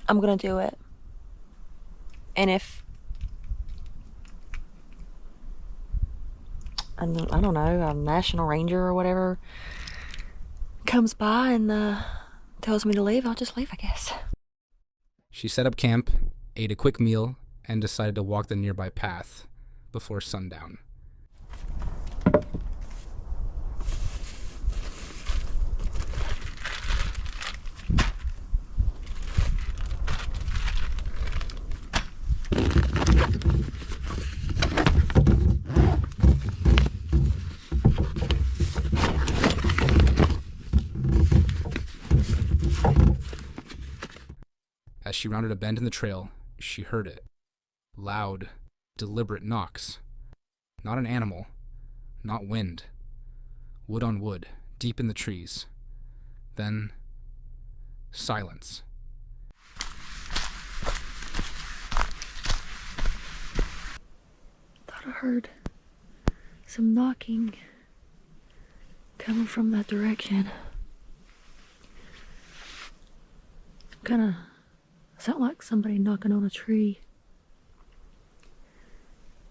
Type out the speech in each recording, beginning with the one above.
I'm gonna do it. And if I don't know, a national ranger or whatever comes by and tells me to leave, I'll just leave, I guess. She set up camp, ate a quick meal, and decided to walk the nearby path before sundown. As she rounded a bend in the trail, she heard it. Loud, deliberate knocks. Not an animal, not wind. Wood on wood, deep in the trees. Then, silence. Thought I heard some knocking coming from that direction. Kinda sound like somebody knocking on a tree.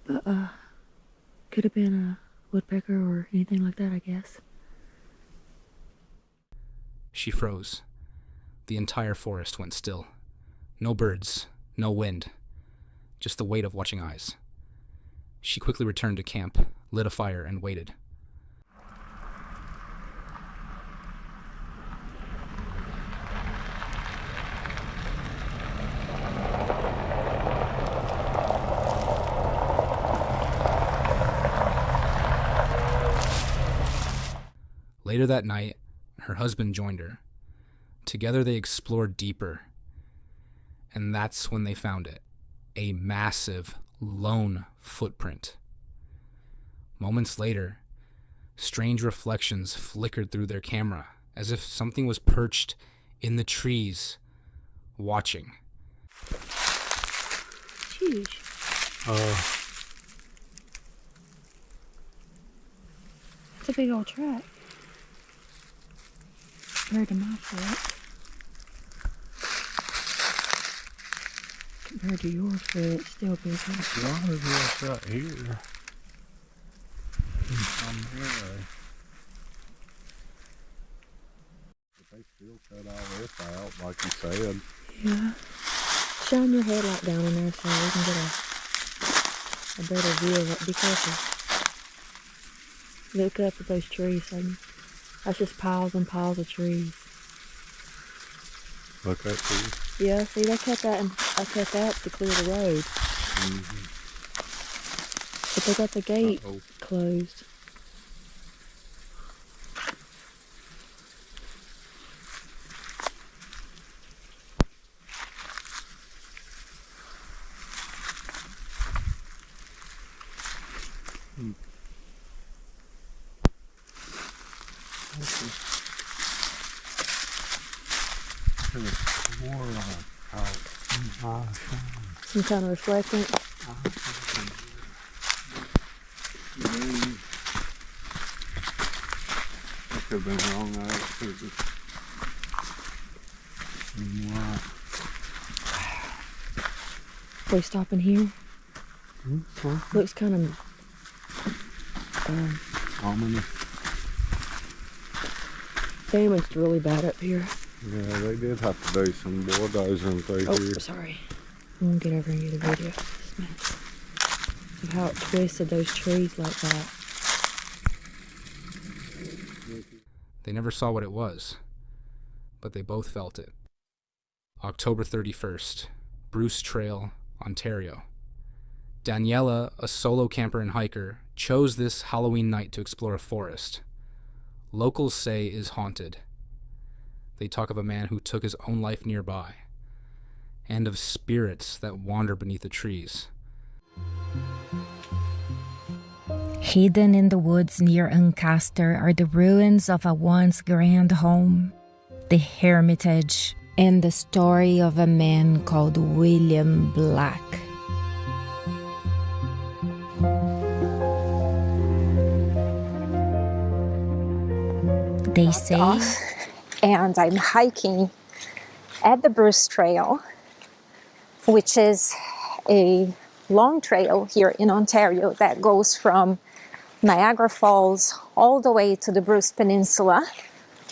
But, could have been a woodpecker or anything like that, I guess. She froze. The entire forest went still. No birds, no wind, just the weight of watching eyes. She quickly returned to camp, lit a fire, and waited. Later that night, her husband joined her. Together they explored deeper. And that's when they found it. A massive, lone footprint. Moments later, strange reflections flickered through their camera, as if something was perched in the trees, watching. It's huge. It's a big old track. Compared to my foot. Compared to your foot, it's still bigger. As long as it's right here. But they still cut all this out, like you said. Yeah. Shine your headlight down in there so we can get a better view of it. Be careful. Look up at those trees, Satan. That's just piles and piles of trees. Look at these. Yeah, see, they cut that, and I cut that to clear the road. Mm-hmm. But they got the gate closed. Some kind of reflectant. I could have been wrong there. We stop in here. Looks kind of ominous. Damaged really bad up here. Yeah, they did have to do some bulldozing through here. Sorry. I'm gonna get over and get a video of this mess. Of how it twisted those trees like that. They never saw what it was, but they both felt it. October 31st, Bruce Trail, Ontario. Daniela, a solo camper and hiker, chose this Halloween night to explore a forest. Locals say is haunted. They talk of a man who took his own life nearby, and of spirits that wander beneath the trees. Hidden in the woods near Ancaster are the ruins of a once grand home, the Hermitage, and the story of a man called William Black. They say, and I'm hiking at the Bruce Trail, which is a long trail here in Ontario that goes from Niagara Falls all the way to the Bruce Peninsula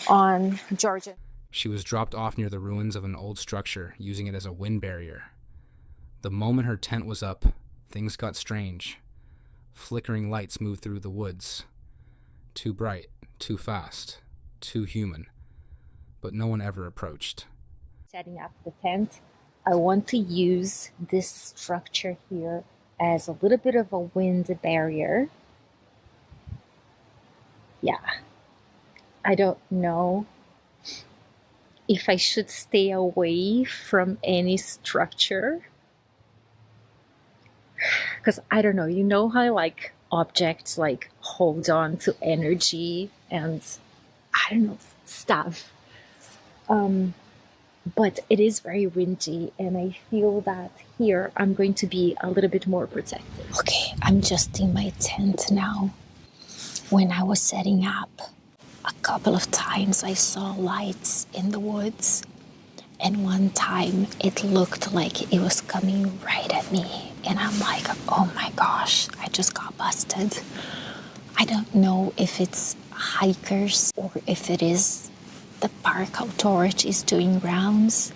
on Georgia. She was dropped off near the ruins of an old structure, using it as a wind barrier. The moment her tent was up, things got strange. Flickering lights moved through the woods. Too bright, too fast, too human. But no one ever approached. Setting up the tent, I want to use this structure here as a little bit of a wind barrier. Yeah, I don't know if I should stay away from any structure. Because I don't know, you know how like objects like hold on to energy and I don't know, stuff. But it is very windy and I feel that here I'm going to be a little bit more protected. Okay, I'm just in my tent now. When I was setting up, a couple of times I saw lights in the woods. And one time it looked like it was coming right at me. And I'm like, oh my gosh, I just got busted. I don't know if it's hikers or if it is the park authorities doing rounds.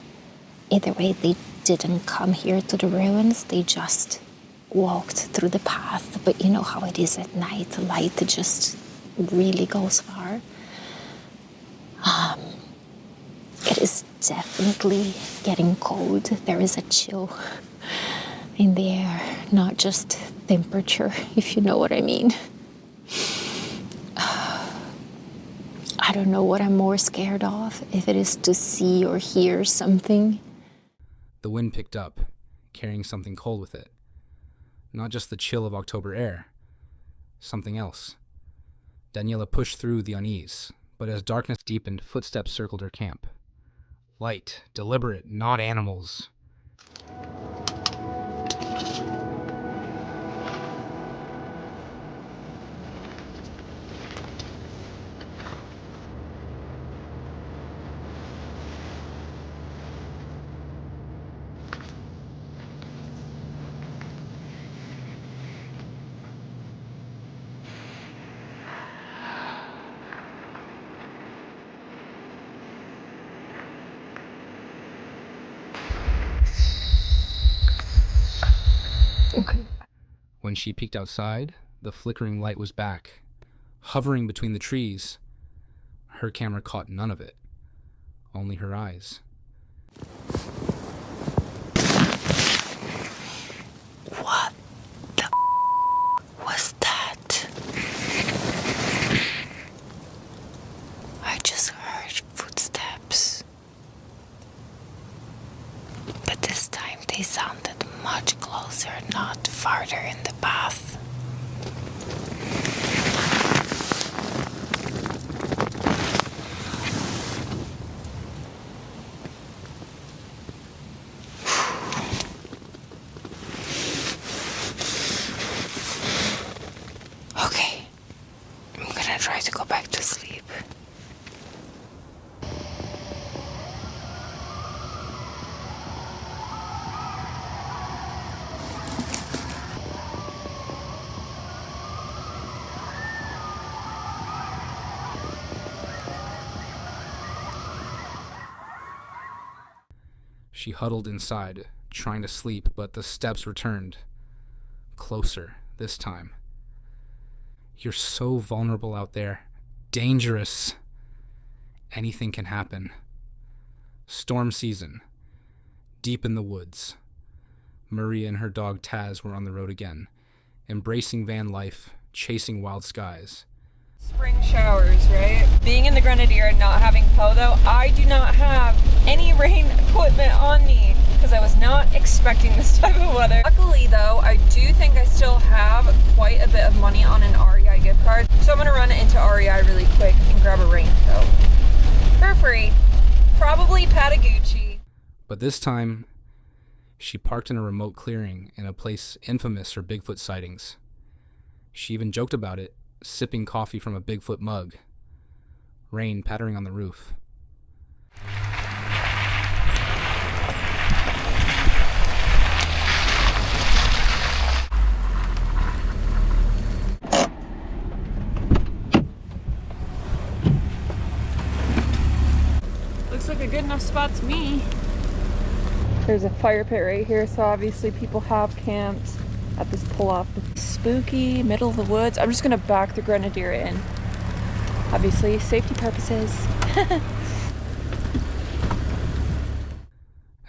Either way, they didn't come here to the ruins. They just walked through the path. But you know how it is at night. The light just really goes far. It is definitely getting cold. There is a chill in the air, not just temperature, if you know what I mean. I don't know what I'm more scared of, if it is to see or hear something. The wind picked up, carrying something cold with it. Not just the chill of October air, something else. Daniela pushed through the unease, but as darkness deepened, footsteps circled her camp. Light, deliberate, not animals. Okay. When she peeked outside, the flickering light was back, hovering between the trees. Her camera caught none of it, only her eyes. What the was that? I just heard footsteps. But this time they sounded much closer, not farther in the path. Okay, I'm gonna try to go back to sleep. She huddled inside, trying to sleep, but the steps returned. Closer, this time. You're so vulnerable out there. Dangerous. Anything can happen. Storm season. Deep in the woods. Maria and her dog Taz were on the road again, embracing van life, chasing wild skies. Spring showers, right? Being in the Grenadier and not having Poe though, I do not have any rain equipment on me because I was not expecting this type of weather. Luckily though, I do think I still have quite a bit of money on an REI gift card, so I'm gonna run into REI really quick and grab a raincoat. For free. Probably Patagucci. But this time, she parked in a remote clearing in a place infamous for Bigfoot sightings. She even joked about it, sipping coffee from a Bigfoot mug. Rain pattering on the roof. like a good enough spot to me. There's a fire pit right here, so obviously people have camped at this pull-off. Spooky, middle of the woods. I'm just gonna back the Grenadier in. Obviously, safety purposes.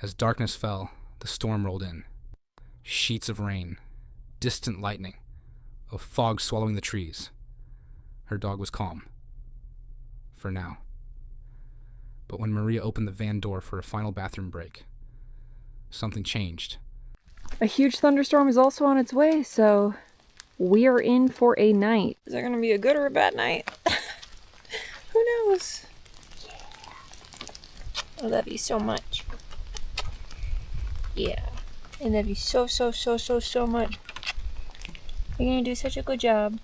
As darkness fell, the storm rolled in. Sheets of rain, distant lightning, a fog swallowing the trees. Her dog was calm. For now. But when Maria opened the van door for a final bathroom break, something changed. A huge thunderstorm is also on its way, so we are in for a night. Is that gonna be a good or a bad night? Who knows? Yeah. I love you so much. Yeah. I love you so much. You're gonna do such a good job.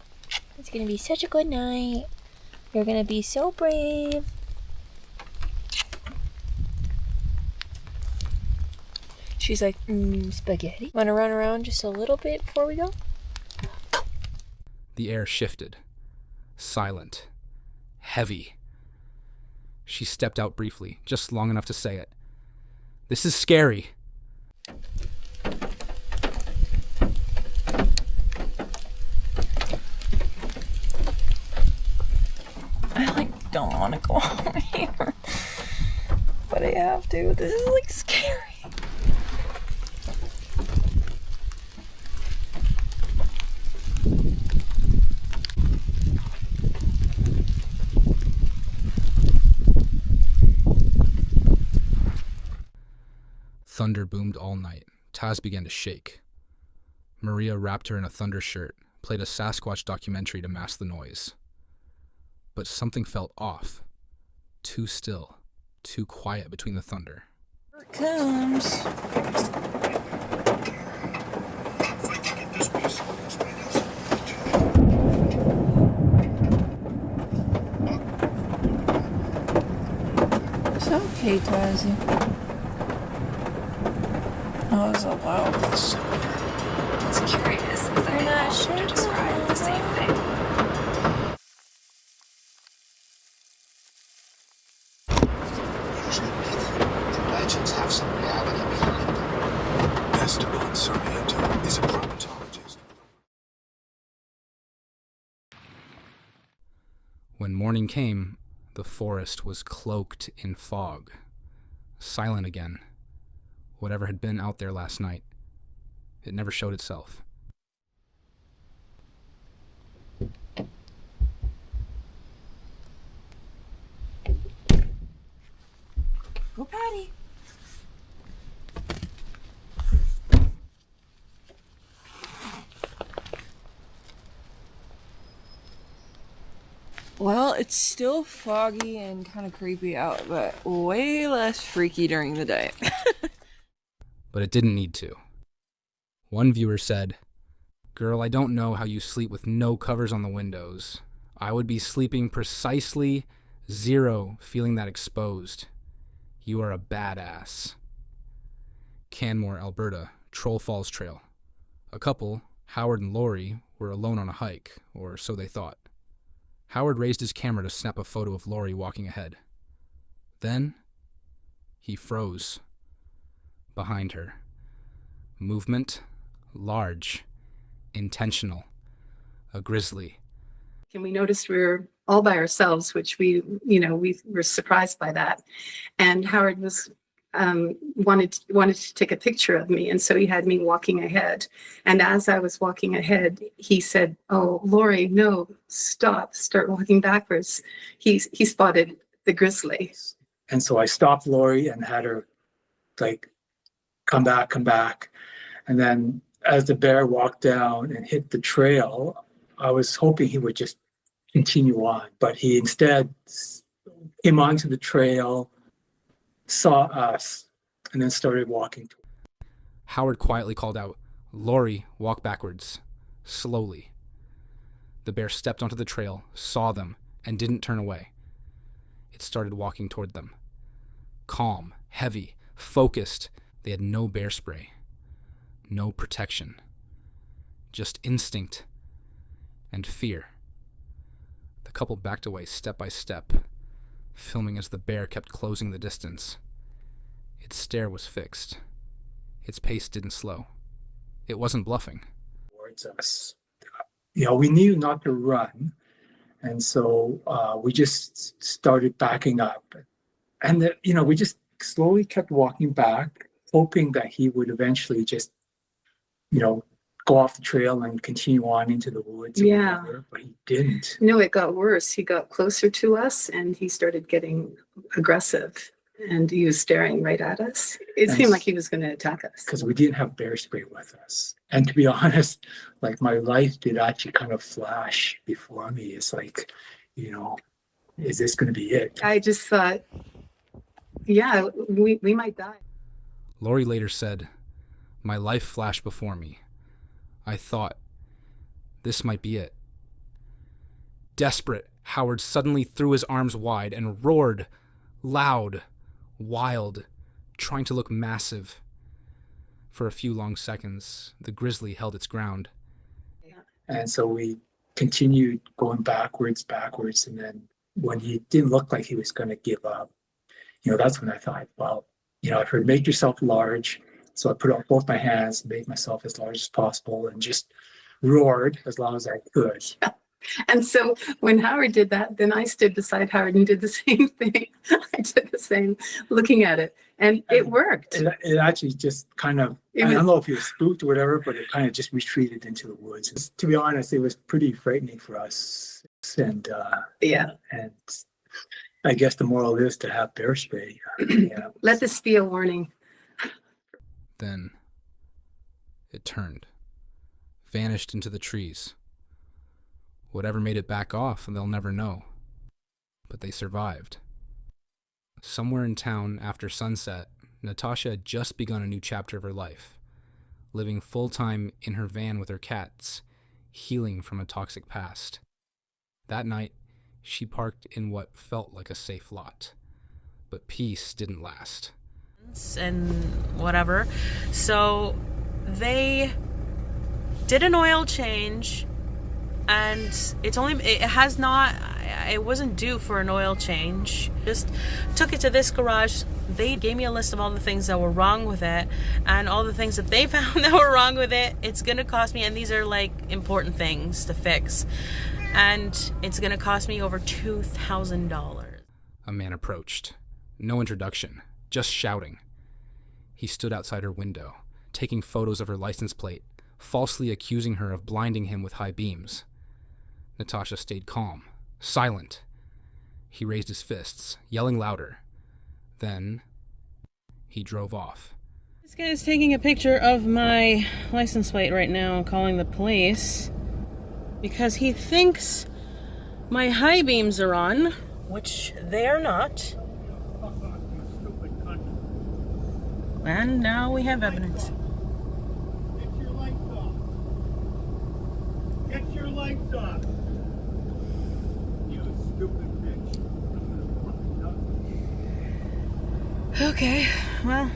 It's gonna be such a good night. You're gonna be so brave. She's like, spaghetti. Wanna run around just a little bit before we go? The air shifted. Silent. Heavy. She stepped out briefly, just long enough to say it. This is scary. I don't want to go home here. But I have to. This is scary. Thunder boomed all night. Taz began to shake. Maria wrapped her in a thunder shirt, played a Sasquatch documentary to mask the noise. But something felt off. Too still. Too quiet between the thunder. Here it comes. It's okay, Tazzy. Oh, it's so loud. It's curious that they all seem to describe the same thing. Usually myth and legends have some reality behind them. Esteban Sarmiento is a primatologist. When morning came, the forest was cloaked in fog. Silent again. Whatever had been out there last night, it never showed itself. Go potty. Well, it's still foggy and kind of creepy out, but way less freaky during the day. But it didn't need to. One viewer said, "Girl, I don't know how you sleep with no covers on the windows. I would be sleeping precisely 0, feeling that exposed. You are a badass." Canmore, Alberta, Troll Falls Trail. A couple, Howard and Lori, were alone on a hike, or so they thought. Howard raised his camera to snap a photo of Lori walking ahead. Then, he froze. Behind her. Movement, large, intentional. A grizzly. And we noticed we were all by ourselves, which we were surprised by that. And Howard was wanted to take a picture of me, and so he had me walking ahead. And as I was walking ahead, he said, "Oh, Lori, no, stop! Start walking backwards." He spotted the grizzly, and so I stopped Lori and had her come back. And then as the bear walked down and hit the trail, I was hoping he would just continue on, but he instead came onto the trail, saw us, and then started walking. Howard quietly called out, "Lori, walk backwards. Slowly." The bear stepped onto the trail, saw them, and didn't turn away. It started walking toward them. Calm, heavy, focused. They had no bear spray. No protection. Just instinct and fear. The couple backed away step by step, filming as the bear kept closing the distance. Its stare was fixed. Its pace didn't slow. It wasn't bluffing. Towards us. We knew not to run. And so we just started backing up. And, we just slowly kept walking back, hoping that he would eventually just, go off the trail and continue on into the woods. Yeah. Whatever, but he didn't. No, it got worse. He got closer to us and he started getting aggressive and he was staring right at us. It seemed like he was going to attack us. Because we didn't have bear spray with us. And to be honest, like my life did actually kind of flash before me. It's like, is this going to be it? I just thought, yeah, we might die. Lori later said, "My life flashed before me. I thought, this might be it." Desperate, Howard suddenly threw his arms wide and roared, loud, wild, trying to look massive. For a few long seconds, the Grizzly held its ground. And so we continued going backwards, and then when he didn't look like he was going to give up, that's when I thought, well, I've heard make yourself large. So I put out both my hands, made myself as large as possible, and just roared as loud as I could. Yeah. And so when Howard did that, then I stood beside Howard and did the same thing. I did the same, looking at it, and it worked. It actually just kind of, I don't know if he was spooked or whatever, but it kind of just retreated into the woods. To be honest, it was pretty frightening for us. And and I guess the moral is to have bear spray. Let this be a warning. Then it turned, vanished into the trees. Whatever made it back off, they'll never know. But they survived. Somewhere in town after sunset, Natasha had just begun a new chapter of her life, living full-time in her van with her cats, healing from a toxic past. That night, she parked in what felt like a safe lot. But peace didn't last. And whatever. So they did an oil change, and it wasn't due for an oil change. Just took it to this garage. They gave me a list of all the things that were wrong with it and all the things that they found that were wrong with it. It's gonna cost me, and these are like important things to fix, and it's gonna cost me over $2,000. A man approached. No introduction, just shouting. He stood outside her window, taking photos of her license plate, falsely accusing her of blinding him with high beams. Natasha stayed calm, silent. He raised his fists, yelling louder. Then he drove off. This guy is taking a picture of my license plate right now and calling the police because he thinks my high beams are on, which they are not. And now we have evidence. Get your lights off. Get your lights off. You stupid bitch. I'm gonna fucking know. Okay, well,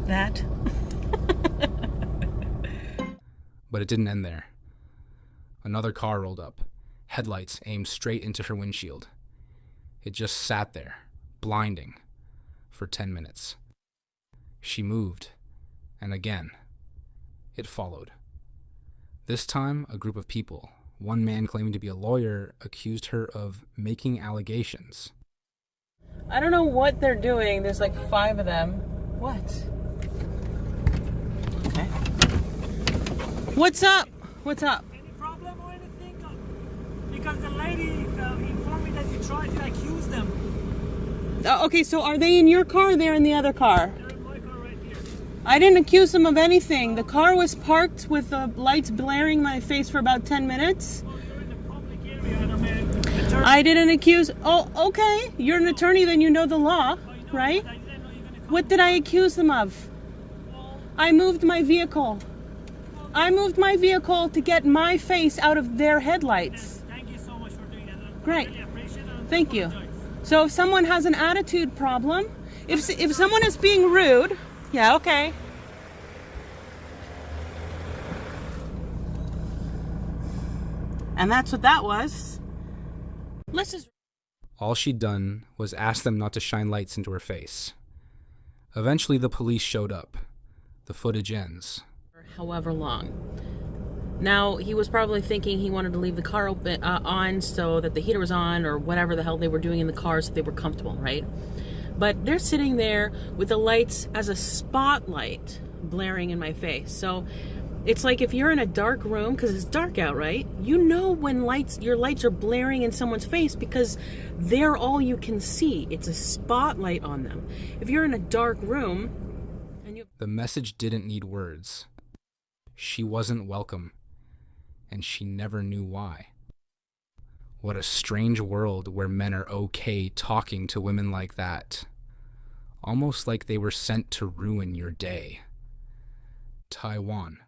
that. But it didn't end there. Another car rolled up, headlights aimed straight into her windshield. It just sat there, blinding, for 10 minutes. She moved, and again, it followed. This time, a group of people, one man claiming to be a lawyer, accused her of making allegations. I don't know what they're doing. There's like 5 of them. What? Okay. What's up? What's up? Any problem or anything? Because the lady informed me that you tried to accuse them. Okay, so are they in your car or they're in the other car? They're in my car right here. I didn't accuse them of anything. The car was parked with the lights blaring in my face for about 10 minutes. Well, you're in the public area and I'm an attorney. I didn't accuse... Oh, okay. You're an attorney, then you know the law, right? I didn't know you were gonna come. What did I accuse them of? I moved my vehicle. I moved my vehicle to get my face out of their headlights. Thank you so much for doing that. Great. I really appreciate it. Thank you. So if someone has an attitude problem, if someone is being rude, yeah, okay. And that's what that was. Let's just All she'd done was ask them not to shine lights into her face. Eventually, the police showed up. The footage ends. However long. Now, he was probably thinking he wanted to leave the car open, on so that the heater was on or whatever the hell they were doing in the car so they were comfortable, right? But they're sitting there with the lights as a spotlight blaring in my face. So it's like if you're in a dark room, because it's dark out, right? You know when your lights are blaring in someone's face because they're all you can see. It's a spotlight on them. If you're in a dark room and you... The message didn't need words. She wasn't welcome, and she never knew why. What a strange world where men are okay talking to women like that. Almost like they were sent to ruin your day. Taiwan.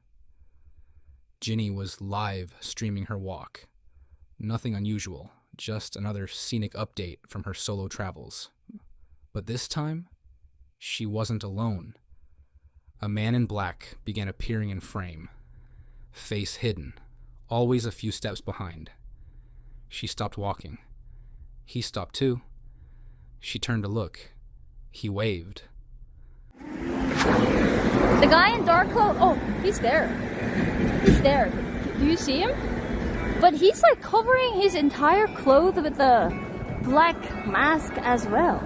Ginny was live streaming her walk. Nothing unusual, just another scenic update from her solo travels. But this time, she wasn't alone. A man in black began appearing in frame, face hidden, always a few steps behind. She stopped walking. He stopped too. She turned to look. He waved. The guy in dark clothes, oh, he's there. He's there. Do you see him? But he's like covering his entire clothes with the black mask as well.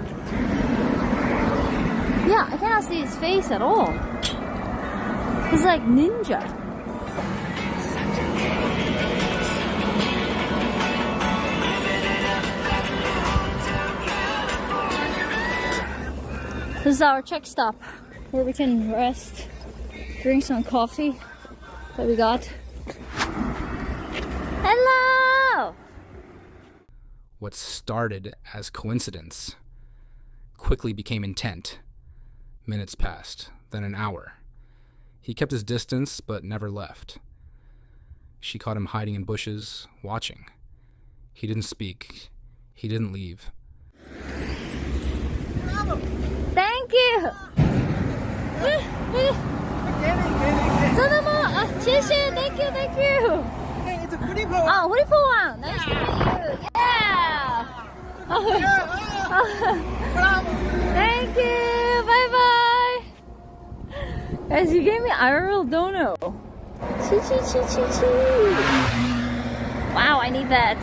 Yeah, I cannot see his face at all. He's like ninja. This is our check stop where we can rest, drink some coffee that we got. Hello! What started as coincidence quickly became intent. Minutes passed, then an hour. He kept his distance, but never left. She caught him hiding in bushes, watching. He didn't speak. He didn't leave. Thank you! 真的吗？谢谢 Thank you, thank you! Hey, it's a Huripo one! Nice to meet you! Yeah! Thank you! Bye bye! Guys, you gave me IRL dono! Chi chi chi chi chi! Wow, I need that!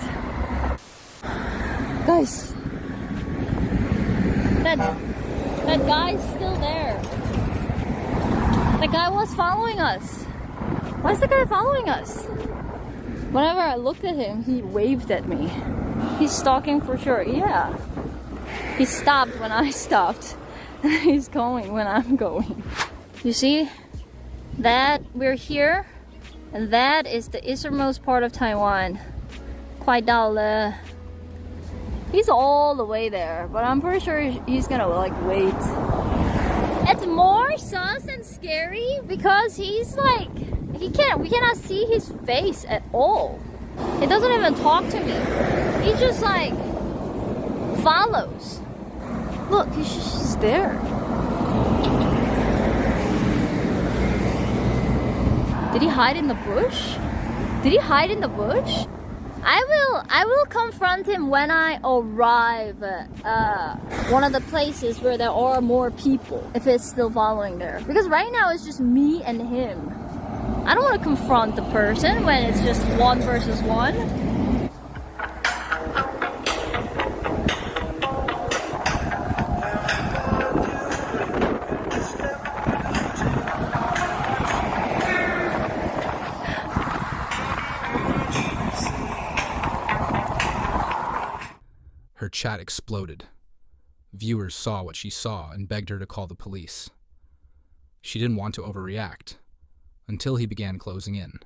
Guys! That guy's still there. That guy was following us. Why is the guy following us? Whenever I looked at him, he waved at me. He's stalking for sure. Yeah. He stopped when I stopped. He's going when I'm going. You see? That we're here. And that is the easternmost part of Taiwan. Kwaidao. He's all the way there, but I'm pretty sure he's gonna like wait. It's more sus and scary because he's like, we cannot see his face at all. He doesn't even talk to me. He just like follows. Look, he's just there. Did he hide in the bush? Did he hide in the bush? I will confront him when I arrive at one of the places where there are more people, if it's still following there. Because right now it's just me and him. I don't want to confront the person when it's just 1 versus 1. Her chat exploded. Viewers saw what she saw and begged her to call the police. She didn't want to overreact, until he began closing in.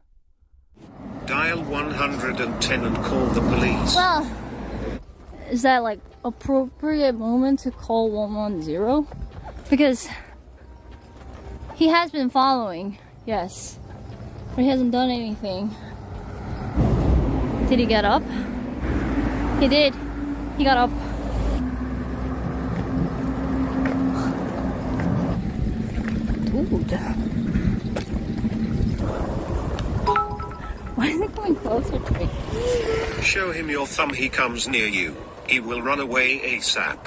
Dial 110 and call the police. Well, is that like appropriate moment to call 110? Because he has been following, yes, but he hasn't done anything. Did he get up? He did. He got up. Dude. Why is it coming closer to me? Show him your thumb, he comes near you. He will run away ASAP.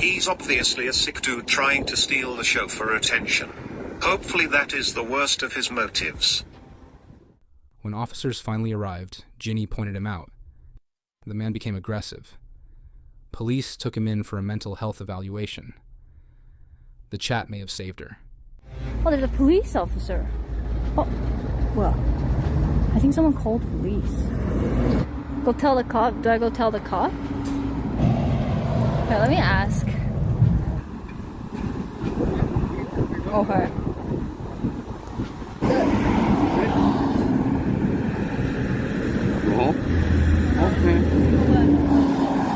He's obviously a sick dude trying to steal the show for attention. Hopefully that is the worst of his motives. When officers finally arrived, Ginny pointed him out. The man became aggressive. Police took him in for a mental health evaluation. The chat may have saved her. Oh, there's a police officer. Oh, well, I think someone called police. Go tell the cop. Do I go tell the cop? Okay, let me ask. Okay.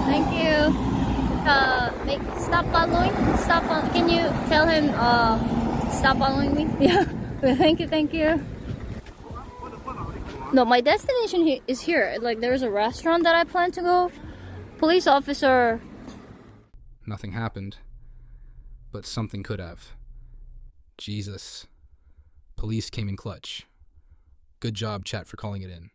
Thank you. Stop following. Can you tell him stop following me? Yeah. Thank you. No, my destination is here. Like, there's a restaurant that I plan to go. Police officer. Nothing happened, but something could have. Jesus. Police came in clutch. Good job, chat, for calling it in.